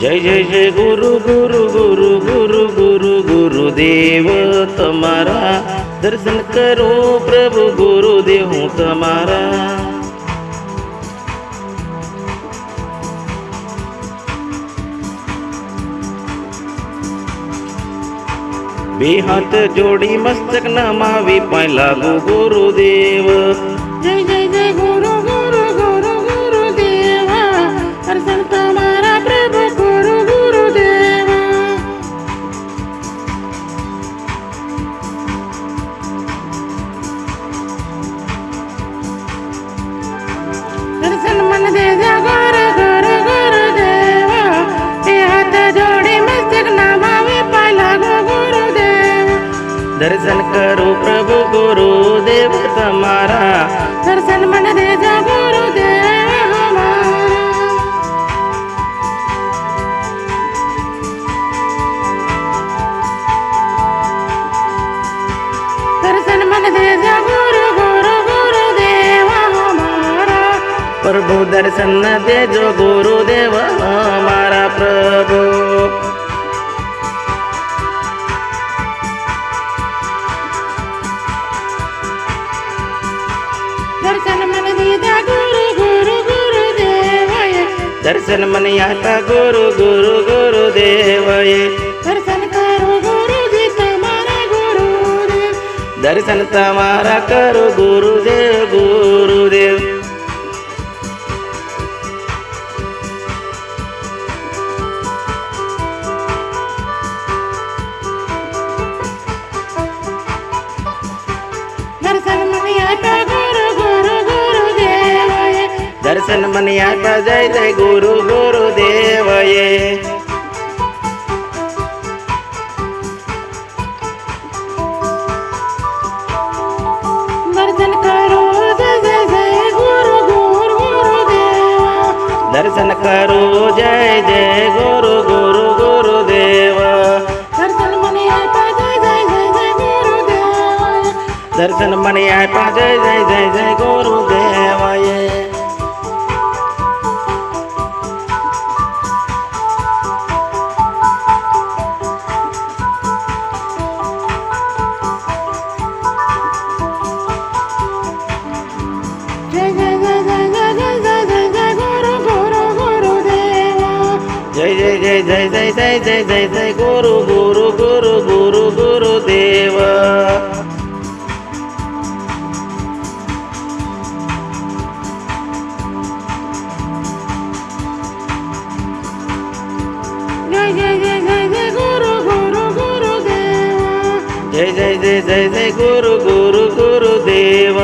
जय जय जय गुरु गुरु गुरु गुरु गुरु गुरुदेव तमारा दर्शन करो प्रभु गुरुदेव हूँ तमारा। बे हाथ जोड़ी मस्तक नमावी पाए लागू गुरुदेव। जय जय जय गुरु गुरु गुरु गुरुदेवा दर्शन तमारा प्रभु गुरु गुरुदेवा। दर्शन मन दे जा गुरु गुरु गुरुदेवा बे हाथ जोड़ी मस्तक नमावी पाए लागू गुरुदेवा। दर्शन करो प्रभु गुरुदेव तमारा दर्शन मन दे जा गुरुदेव हमारा। दर्शन मन दे जा गुरु गुरु गुरुदेव हमारा। प्रभु दर्शन दे जो गुरुदेव हमारा प्रभु। दर्शन मन दे जा गुरु गुरु गुरुदेवाय। दर्शन मन आता गुरु गुरु गुरुदेव। दर्शन करो गुरु जी तमारा गुरुदेव। दर्शन तमारा करो गुरुदेव गुरुदेव। दर्शन मन आता गुरु गुरु गुरुदेवाय। दर्शन मन आता जय जय गुरु गुरुदेव। दर्शन करो जय जय जय गुरु गुरु गुरुदेवा। दर्शन करो जय जय गुरु गुरु गुरुदेव। दर्शन मन आता जय जय जय जय गुरुदेवाय। दर्शन मन आता जय जय जय जय गुरुदेव। जय जय जय जय जय जय जय जय जय गुरु गुरु गुरुदेवा। जय जय जय जय जय जय जय जय जय गुरु गुरु गुरु गुरु गुरुदेव। जय जय जय जय जय गुरु गुरु गुरुदेवा। जय जय जय जय जय गुरु गुरु गुरुदेव।